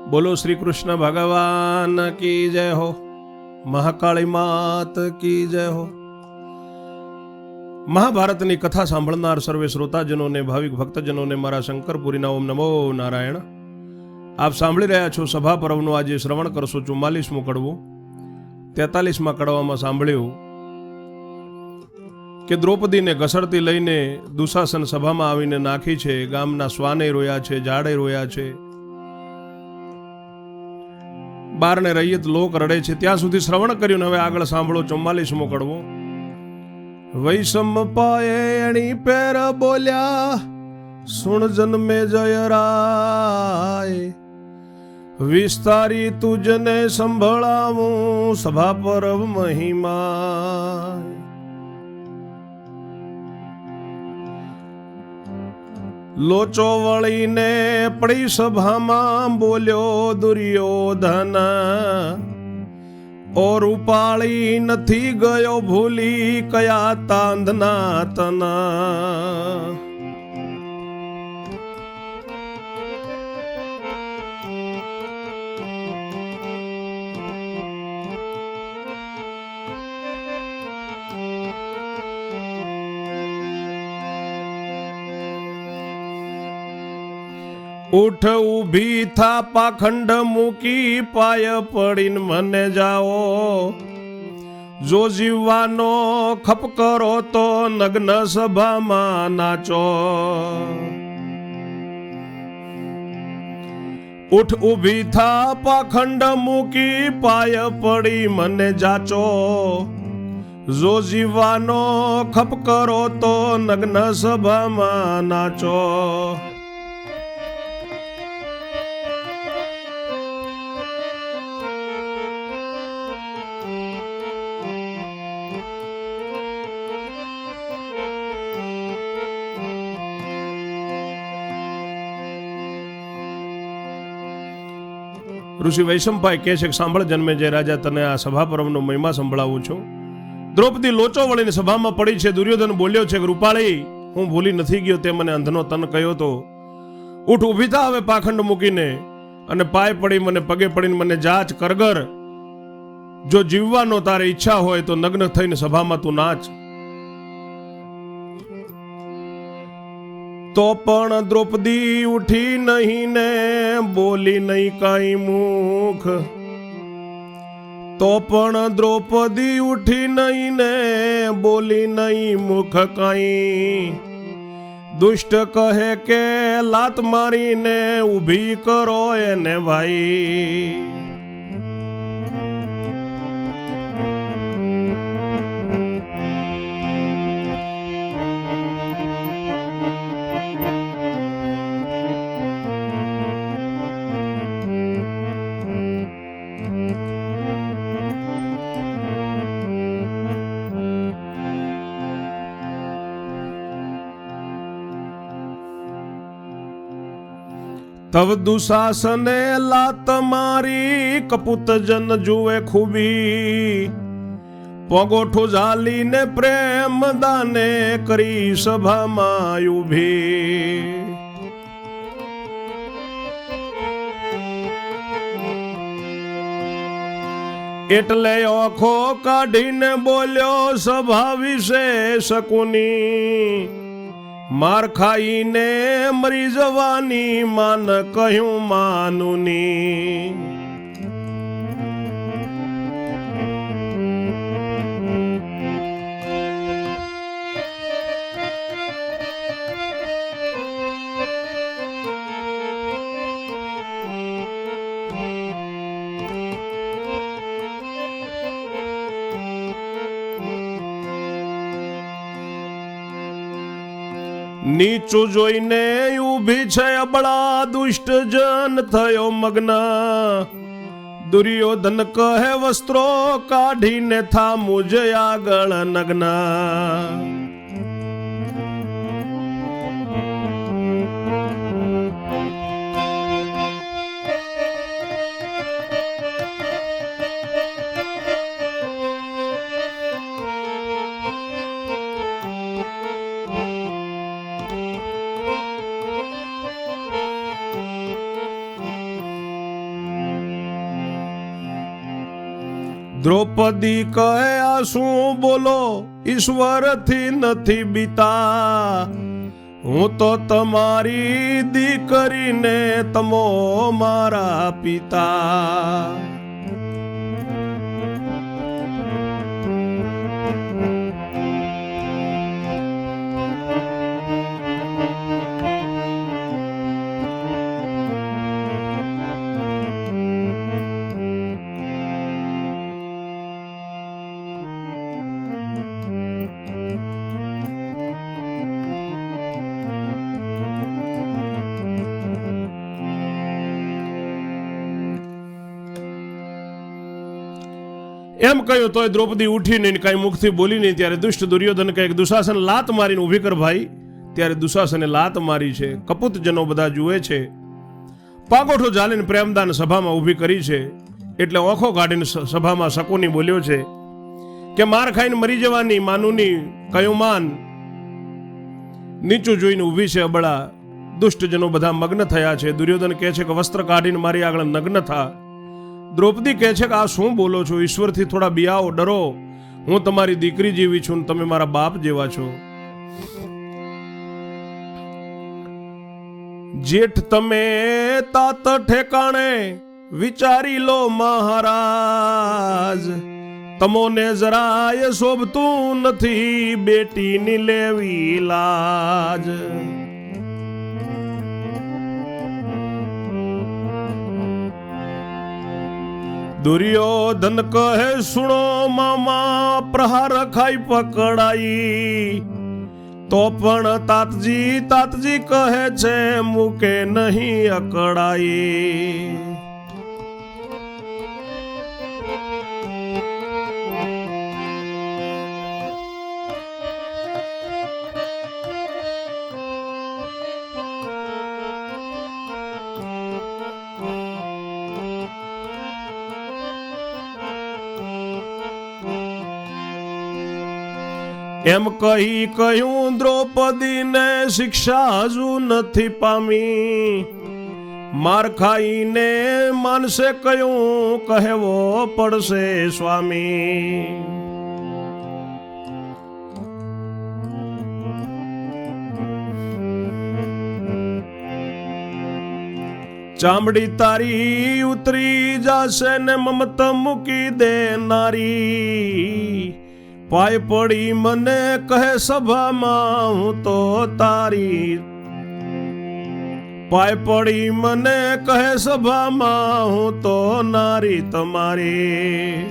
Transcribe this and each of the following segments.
બોલો શ્રી કૃષ્ણ ભગવાન કી જય હો, મહાકાળી માત કી જય હો. મહાભારતની કથા સાંભળનાર સર્વે શ્રોતાજનોને, ભાવિક ભક્તજનોને મારા શંકરપુરીના ઓમ નમો નારાયણ. આપ સાંભળી રહ્યા છો સભા પર્વનું આજે શ્રવણ કરશો 44મું કડવું. 43મા કડવામાં સાંભળ્યું કે દ્રૌપદીને ઘસડતી લઈને દુશાસન સભામાં આવીને નાખી છે. ગામના શ્વાને રોયા છે, ઝાડે રોયા છે, બારને રૈયત લોક રડે છે. ત્યાં સુધી શ્રવણ કર્યું. હવે આગળ સાંભળો 44મો કડવો. વૈષમ પાયે એણી પેર બોલ્યા, સુણ જન્મે જય રાય, વિસ્તારી તુજને સંભળાવું સભા પરવ મહિમા. લોચો વળીને પડી સભામાં બોલ્યો દુર્યોધન, ઓ રૂપાળી નથી ગયો ભૂલી કયા તાંધના તના. ઉઠ ઊભી થા પાખંડ મૂકી, પાય પડીને મને જાઓ, જો જીવવાનો ખપ કરો તો નગ્ન સભામાં નાચો. ઉઠ ઊભી થા પાખંડ મૂકી, પાય પડી મને જાચો, જો જીવવાનો ખપ કરો તો નગ્ન સભામાં નાચો. ઋષિ વૈશંપાય કહે છે કે સાંભળ જન્મે જય રાજા, તને આ સભા પર્વનો મહિમા સંભળાવું છું. દ્રૌપદી લોચો વળીને સભામાં પડી છે. દુર્યોધન બોલ્યો છે કે રૂપાળી, હું ભૂલી નથી ગયો, તે મને અંધનો તન કહ્યો તો. ઉઠ ઊભી થા હવે પાખંડ મૂકીને, અને પાય પડી મને, પગે પડીને મને જાચ કરગર. જો જીવવાનો તારે ઈચ્છા હોય તો નગ્ન થઈને સભામાં તું નાચ. તો પણ દ્રૌપદી ઉઠી નહીં ને બોલી નહીં કઈ મુખ. તો પણ દ્રૌપદી ઉઠી નહીં ને બોલી નહીં મુખ કઈ. દુષ્ટ કહે કે લાત મારીને ઊભી કરો એને ભાઈ. તવ દુશાસને લાત મારી, કપૂત જન જુએ ખૂબી, પગોઠો ઝાલીને પ્રેમ દાને કરી સભામાં ઊભી. એટલે આંખો કાઢીને બોલ્યો સભા વિશે શકુની, માર ખાઈને મરી જવાની માન કહ્યું માનુની. નીચું જોઈને ઊભી છે અબળા, દુષ્ટ જન થયો મગ્ન. દુર્યોધન કહે વસ્ત્રો કાઢીને થા મુજ આગળ નગ્ન. દ્રૌપદી કહે આ શું બોલો, ઈશ્વરથી નથી બીતા, હું તો તમારી દીકરીને, તમો મારા પિતા. એમ કહ્યું તોય દ્રૌપદી ઉઠીને કઈ મુખથી બોલી નહીં. ત્યારે દુષ્ટ દુર્યોધન કહે, દુશાસન લાત મારીને ઊભી કર ભાઈ. ત્યારે દુશાસને લાત મારી છે. કપૂતજનો બધા જુએ છે. પાગોઠો ઝાલીને પ્રેમદાન સભામાં ઊભી કરી છે. એટલે ઓખો કાઢીને સભામાં શકુની બોલ્યો છે કે માર ખાઈને મરી જવાની માનુની કયું માન. નીચું જોઈને ઊભી છે અબળા. દુષ્ટજનો બધા મગ્ન થયા છે. દુર્યોધન કહે છે કે વસ્ત્ર કાઢીને મારી આગળ નગ્ન થા. દ્રૌપદી કહે છે કે આ શું બોલો છો, ઈશ્વરથી થોડા બિયાઓ, ડરો. હું તમારી દીકરી જેવી છું, તમે મારા બાપ જેવા છો. જેઠ તમે તાત ઠેકાણે વિચારી લો મહારાજ, તમોને જરાય શોભતું નથી બેટીની લેવી લાજ. દુર્યોધન કહે સુણો મામા, પ્રહાર ખાઈ પકડાઈ, તો પણ તાતજી કહે છે મૂકે નહીં અકળાઈ. એમ કહ્યું દ્રૌપદીને શિક્ષા હજુ નથી પામી, માર ખાઈને માનસે કયું કહેવો પડશે સ્વામી. ચામડી તારી ઉતરી જશે ને મમત મૂકી દે નારી, પાય પડી મને કહે સભામાં હું તો તારી, પાય પડી મને કહે સભામાં હું તો નારી તમારી.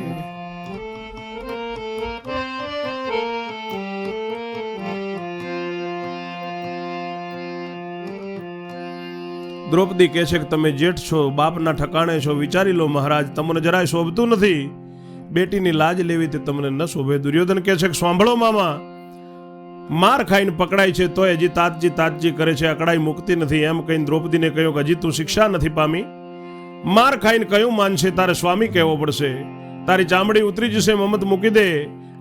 દ્રૌપદી કહે છે કે તમે જેઠ છો, બાપના ઠકાણે છો, વિચારી લો મહારાજ, તમને જરાય શોભતું નથી, બેટીની લાજ લેવી તે તમને ન શોભે. દુર્યોધન કહે છે કે સાંભળો મામા, માર ખાઈને પકડાય છે તોય હજી તાતજી કરે છે, અકડાઈ મુક્તિ નથી. એમ કહીને દ્રૌપદીને કહ્યું કે હજી તું શિક્ષા નથી પામી, માર ખાઈને કયું માનશે, તારે સ્વામી કહેવો પડશે. તારી ચામડી ઉતરી જશે, મમત મૂકી દે.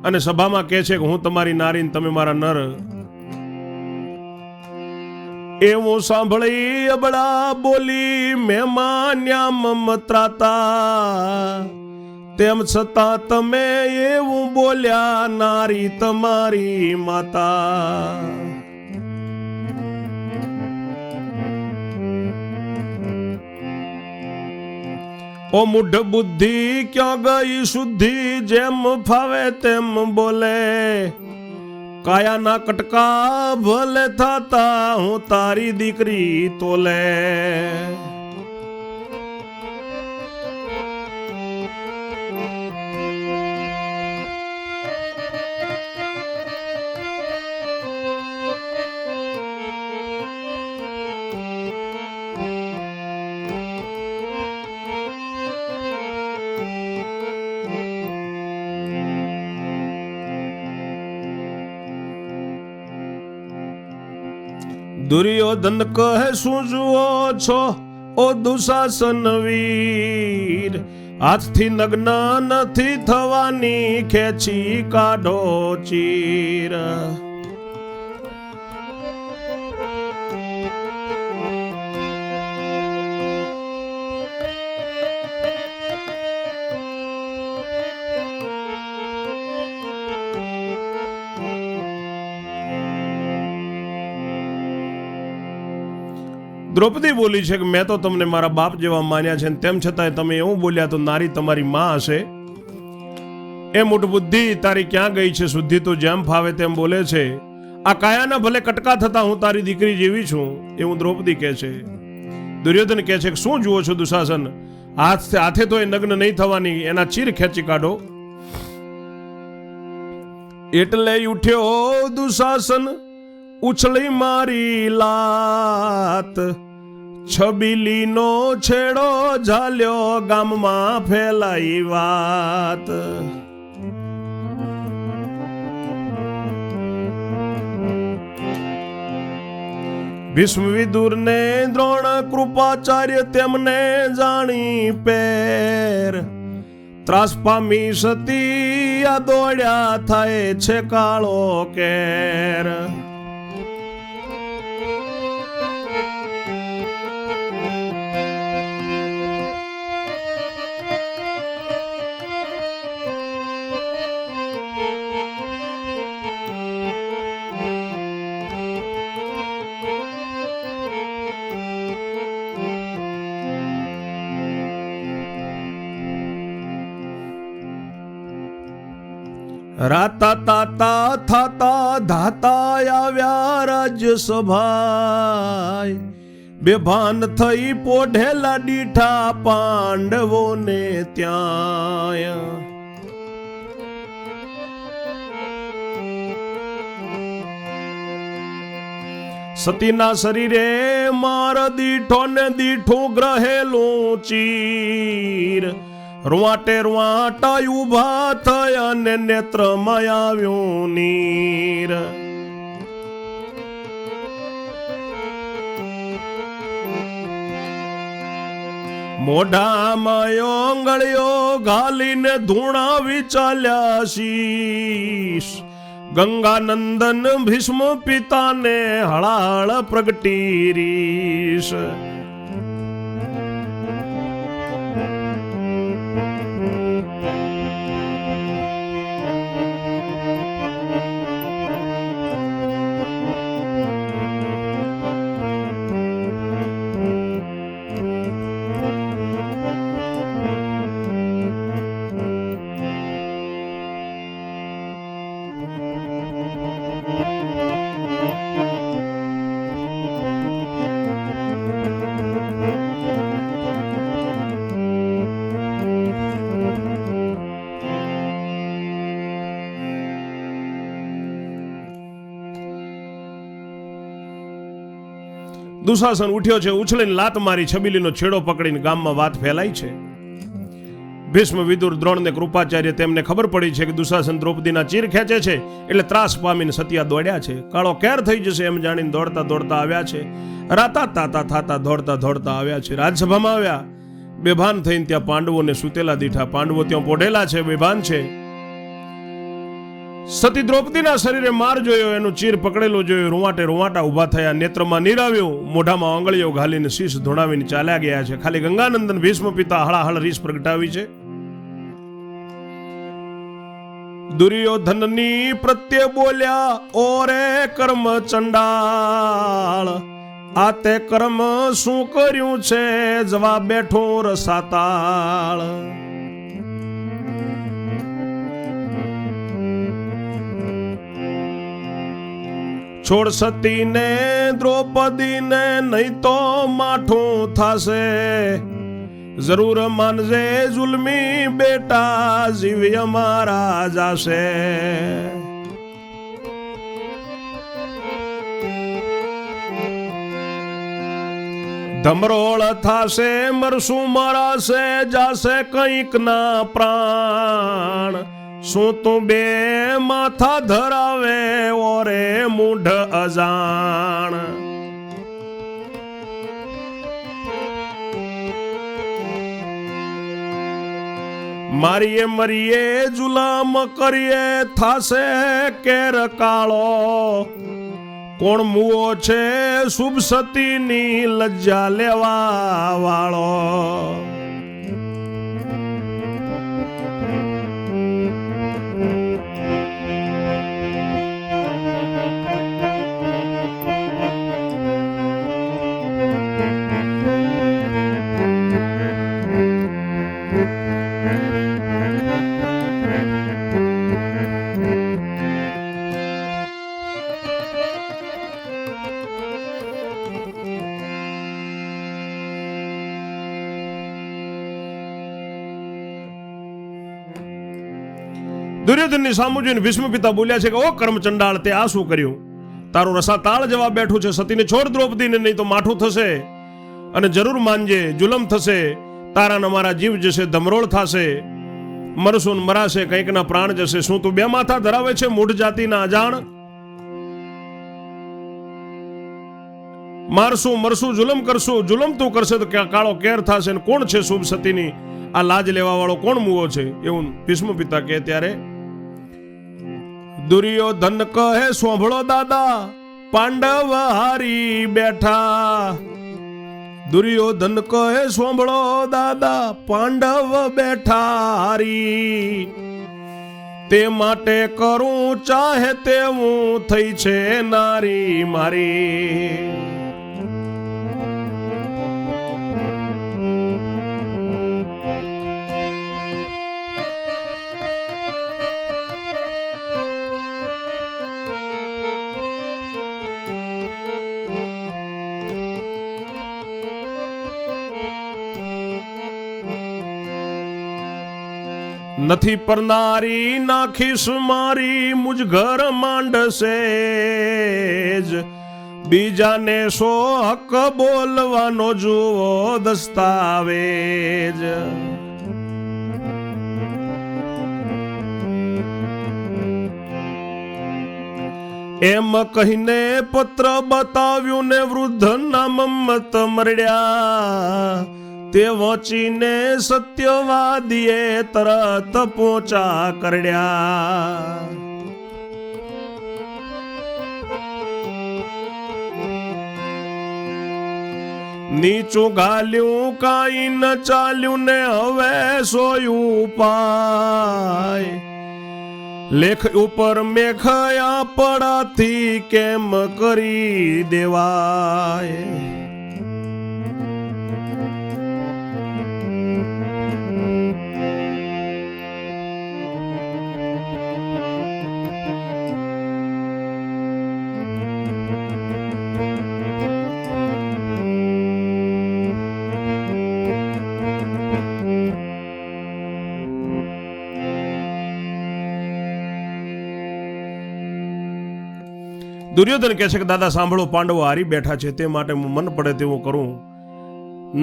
અને સભામાં કહે છે કે હું તમારી નારી, તમે મારા નર. એવું સાંભળી અબળા બોલી મહેમાન્યા મમત્રાતા, તેમ છતાં તમે એવું બોલ્યા નારી તમારી માતા. ઓ મૂઢ બુદ્ધિ ક્યાં ગઈ શુદ્ધિ, જેમ ફાવે તેમ બોલે, કાયાના કટકા ભલે થતા હું તારી દીકરી તોલે. દુર્યોધન કહે શું જુઓ છો ઓ દુશાસન વીર, હાથથી નગ્ન નથી થવાની, ખેંચી કાઢો ચીર. દ્રૌપદી બોલી છે કે મેં તો તમને મારા બાપ જેવા માન્યા છે, તેમ છતાંય તમે એવું બોલ્યા તો નારી તમારી માં હશે. એ મૂઢ બુદ્ધિ તારી ક્યાં ગઈ છે? શુદ્ધિ તો જેમ ફાવે તેમ બોલે છે. આ કાયાના ભલે કટકા થતા હું તારી દીકરી જેવી છું, એવું દ્રૌપદી કહે છે. દુર્યોધન કહે છે કે શું જુઓ છો દુશાસન? હાથે તો એ નગ્ન નહીં થવાની, એના ચીર ખેંચી કાઢો. એટલે ઉઠ્યો દુશાસન, ઉછળી મારી લાત, છબીલીનો છેડો ઝાલ્યો, ગામમાં ફેલાઈ વાત. ભીષ્મ વિદુર ને દ્રોણ કૃપાચાર્ય તેમને જાણી પેર, ત્રાસ પામી સતી આ દોડ્યા થાય છે કાળો કેર. રાતા તાતા થાતા ધાતા આવ્યા રાજ્યસભાય, બેભાન થઈ પોઢેલા દીઠા પાંડવોને ત્યાં. સતીના શરીરે માર દીઠો ને દીઠું ગ્रहेલું ચીર, રૂવાટે રૂવાટા ઉભા થયા ને નેત્રમાં આવ્યું નીર. મોઢામાં ઓંગળીઓ ઘાલીને ધૂણાવી ચાલ્યા શીશ, ગંગાનંદન ભીષ્મ પિતાને હળાહળ પ્રગટી રીશ. દુશાસન ઉઠ્યો છે, ઉછળીને લાત મારી, છબીલીનો છેડો પકડીને ગામમાં વાત ફેલાઈ છે. ભીષ્મ વિદુર દ્રોણને કૃપાચાર્ય તેમને ખબર પડી છે કે દુશાસન દ્રૌપદીના ચીર ખેંચે છે, એટલે ત્રાસ પામીને સતિયા દોડ્યા છે. કાળો કેર થઈ જશે એમ જાણીને દોડતા દોડતા આવ્યા છે. રાતા તાતા થાતા દોડતા દોડતા આવ્યા છે. રાજસભામાં આવ્યા, બેભાન થઈને ત્યાં પાંડવોને સુતેલા દીઠા. પાંડવો ત્યાં પોઢેલા છે, બેભાન છે. સતી દ્રૌપદીના શરીરે માર જોયો, એનું ચીર પકડેલું જોયું, રૂવાટે રૂવાટા ઉભા થયા, નેત્રમાં નીર આવ્યું, મોઢામાં આંગળીઓ ઘાલીને શીશ ધોણાવીને ચાલ્યા ગયા છે. ખાલી ગંગાનંદન ભીષ્મ પિતા હળાહળ રીસ પ્રગટાવી છે. દુર્યોધનની પ્રત્યે બોલ્યા, ઓરે કર્મ ચંડાળ, આ તે કર્મ શું કર્યું છે? જવાબ બેઠો રસાતાળ. છોડ સતીને દ્રૌપદીને, નહીં તો માઠું થાશે, જરૂર માનજે જુલમી બેટા, જીવ્ય મારા જાશે. ધમરોળ થાશે, મરસું મારાશે, જાશે કંઈક ના પ્રાણ. શું તું બે માથા ધરાવે, ઓરે મૂઢ અજાણ. મારીએ મરીએ જુલામ કરીએ, થાશે કેર કાળો. કોણ મુઓ છે શુભ સતીની લજ્જા લેવા વાળો. દુર્યોધનની સામુ જોઈને ભીષ્મ પિતા બોલ્યા છે કે ઓ કર્મચંડાળ, તે આ શું કર્યું? તારું રસાતાળ જવા બેઠું છે. સતીને છોડ દ્રૌપદીને, નહીં તો માઠું થશે અને જરૂર માનજે, જુલમ થશે. તારા ને મારા જીવ જશે, ધમરોળ થશે, મરશું મરાશે, કંઈકના પ્રાણ જશે. શું તું બે માથા ધરાવે છે, મૂઢ જાતિના અજાણ? મારશું મરશું, જુલમ કરશું. જુલમ તું કરશે તો કાળો કેર થશે. કોણ છે શુભ સતીની આ લાજ લેવા વાળો? કોણ મુવો છે? એવું ભીષ્મ પિતા કહે ત્યારે દુર્યોધન કહે, સોંભળો દાદા, પાંડવ હારી બેઠા. દુર્યોધન કહે, સોંભળો દાદા, પાંડવ બેઠા હારી. તે માટે કરું ચાહે તેવું થઈ છે નારી મારી. નથી પરનારી નાખીશ મારી, મુજ ઘર માંડશે જ. બીજાને સો હક બોલવાનો જુઓ દસ્તાવેજ. એમ કહીને પત્ર બતાવ્યું ને વૃદ્ધના મમ્મત મરડ્યા. તે વાંચીને સત્યવાદીએ તરત પોચા કરડ્યા. નીચું ગાલ્યું કાઈ ન ચાલ્યું ને હવે સોયું પાય. લેખ ઉપર મેઘયા પડાથી કેમ કરી દેવાય. દુર્યોધન કહે છે કે દાદા સાંભળો, પાંડવો હારી બેઠા છે, તે માટે હું મન પડે તેવું કરું.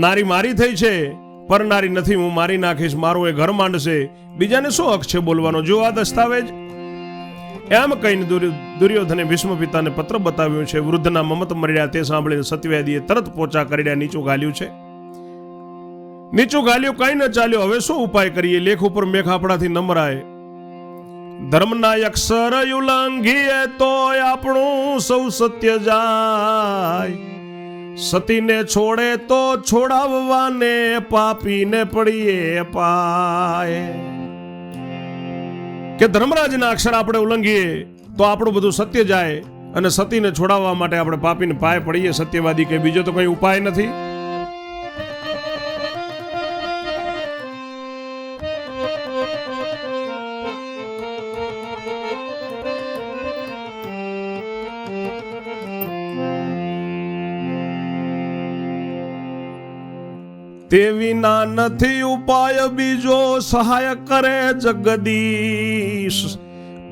નારી મારી થઈ છે, પર નારી નથી, હું મારી નાખીશ. મારું એ ઘર માંડશે, બીજાને શું હક છે બોલવાનો? જો આ દસ્તાવેજ. એમ કહીને દુર્યોધને ભીષ્મ પિતાને પત્ર બતાવ્યું છે. વૃદ્ધના મમત મર્યા તે સાંભળીને સત્યવાદીએ તરત પોચા કર્યા. નીચું ગાલ્યું છે, નીચું ગાલ્યું, કઈ ન ચાલ્યો. હવે શું ઉપાય કરીએ? લેખ ઉપર મેઘ આપણાથી ન મરાય. ધર્મના અક્ષર ઉલ્લંઘીએ તો આપણું સૌ સત્ય જાય. સતીને છોડે તો છોડાવવાને, પાપીને પડીએ પાય. કે ધર્મરાજના અક્ષર આપણે ઉલ્લંઘીએ તો આપણું બધું સત્ય જાય, અને સતીને છોડાવવા માટે આપણે પાપીને પાય પડીએ. સત્યવાદી કે બીજો તો કઈ ઉપાય નથી. તે વિના નથી ઉપાય બીજો, સહાય કરે જગદીશ.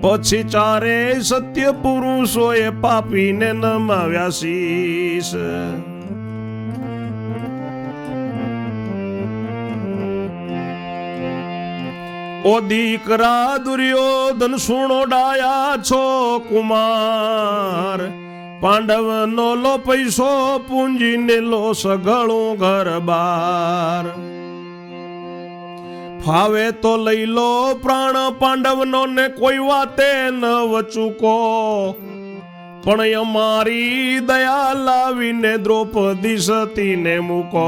પછી ચારે સત્ય પુરુષોએ પાપીને નમાવ્યા શીશ. ઓ દીકરા દુર્યોધન સુણો ડાયા છો કુમાર. પાંડવનો લો પૈસો પૂંજીને લો સઘળું ઘર બાર. ફાવે તો લઈ લો પ્રાણ પાંડવનો ને કોઈ વાતે ન વચુકો. પણ અમારી દયા લાવીને દ્રૌપદી સતીને મૂકો.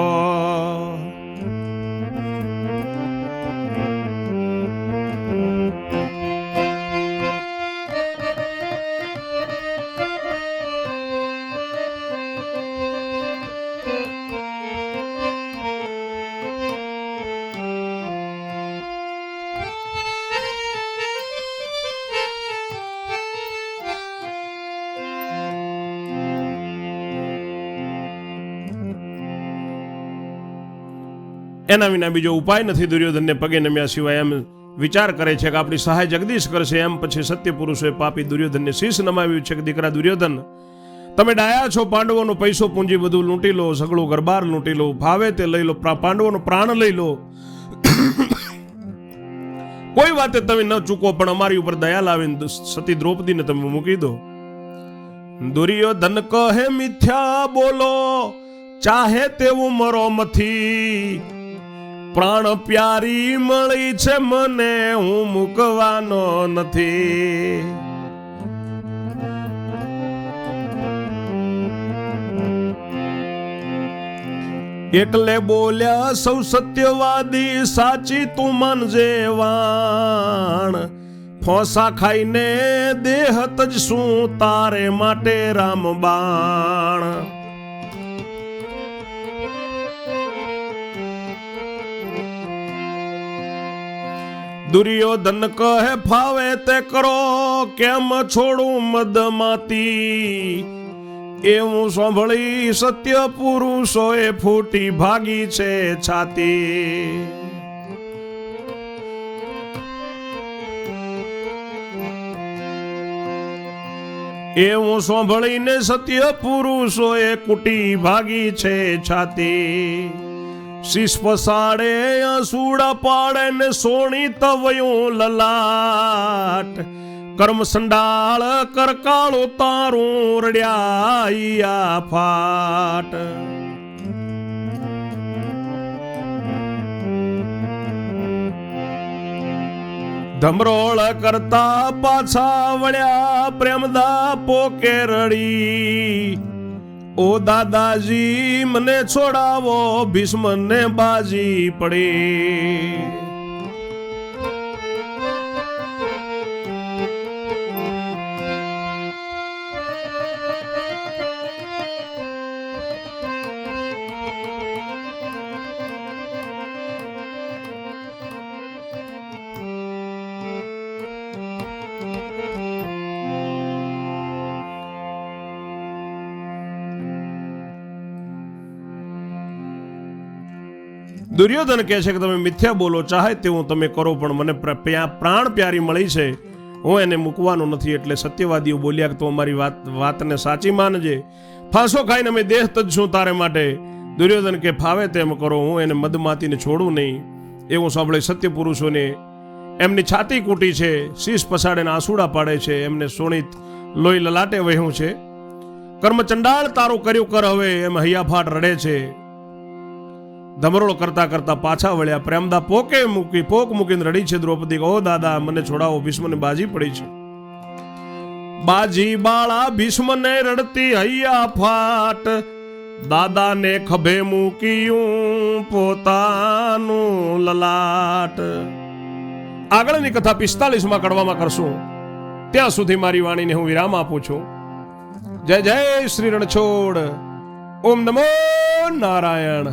એના વિના બીજો ઉપાય નથી દુર્યોધનને પગે નમ્યા સિવાય. એમ વિચાર કરે છે કે આપણી સહાય જગદીશ કરશે. એમ પછી સત્ય પુરુષોએ પાપી દુર્યોધનને શીશ નમાવ્યું છે કે દીકરા દુર્યોધન, તમે ડાયા છો, પાંડવોનો પૈસો પૂંજી બધું લૂંટી લો, સગળું ગરબાર લૂંટી લો, ભાવે તે લઈ લો, પાંડવોનો પ્રાણ લઈ લો, કોઈ વાતે તમે ન ચૂકો, પણ અમારી ઉપર દયા લાવીને સતી દ્રૌપદીને તમે મૂકી દો. દુર્યોધન કહે મિથ્યા બોલો, ચાહે તેવું મરો મથી, પ્રાણ પ્યારી મળી છે મને, હું મૂકવાનો નથી. એટલે બોલ્યા સૌ સત્યવાદી, સાચી તું માનજે વાણ, ફોસા ખાઈને દેહ તજશું તારે માટે રામબાણ. દુર્યોધન કહે ફાવે તે કરો, કેમ છોડું મદમાતી, એવું સાંભળી સત્ય પુરુષોએ ફૂટી ભાગી છે છાતી. એવું સાંભળીને સત્ય પુરુષોએ કુટી ભાગી છે છાતી. શીશ પસાડે આંસુડા પાડે ને સોણી તવયું લલાટ, કર્મ સંડાળ કરકાળો તારું રડ્યા ફાટ. ધમરોળ કરતા પાછા વળ્યા પ્રેમદા પોકે રડી, ઓ દાદાજી મને છોડાવો, ભીષ્મને બાજી પડી. દુર્યોધન કહે છે કે તમે મિથ્યા બોલો, ચાહે તેવું તમે કરો, પણ મને પ્રાણ પ્યારી મળી છે, હું એને મૂકવાનો નથી. એટલે સત્યવાદીઓ બોલ્યા કે તું અમારી વાતને સાચી માનજે, ફાંસો ખાઈને અમે દેહ તજશું તારે માટે. દુર્યોધન કે ફાવે તેમ કરો, હું એને મદમાતીને છોડું નહીં. એવું સાંભળે સત્ય પુરુષોને એમની છાતી કૂટી છે, શીશ પસાડે આંસુડા પાડે છે, એમને સોણિત લોહી લલાટે વહ્યું છે. કર્મ ચંડાળ તારું કર્યું કર હવે, એમ હૈયાફાટ રડે છે. ધમરોળ કરતા કરતા પાછા વળ્યા, પ્રેમદા પોક મૂકીને રડી છે દ્રૌપદી. ઓ દાદા મને છોડાવો, ભીષ્મને બાજી પડી છે. બાજી બાળા ભીષ્મને રડતી હૈયા ફાટ, દાદાને ખભે મૂક્યું પોતાનું લલાટ. આગળની કથા 45માં કડવામાં કરશું. ત્યાં સુધી મારી વાણીને હું વિરામ આપું છું. જય જય શ્રી રણછોડ. ઓમ નમો નારાયણ.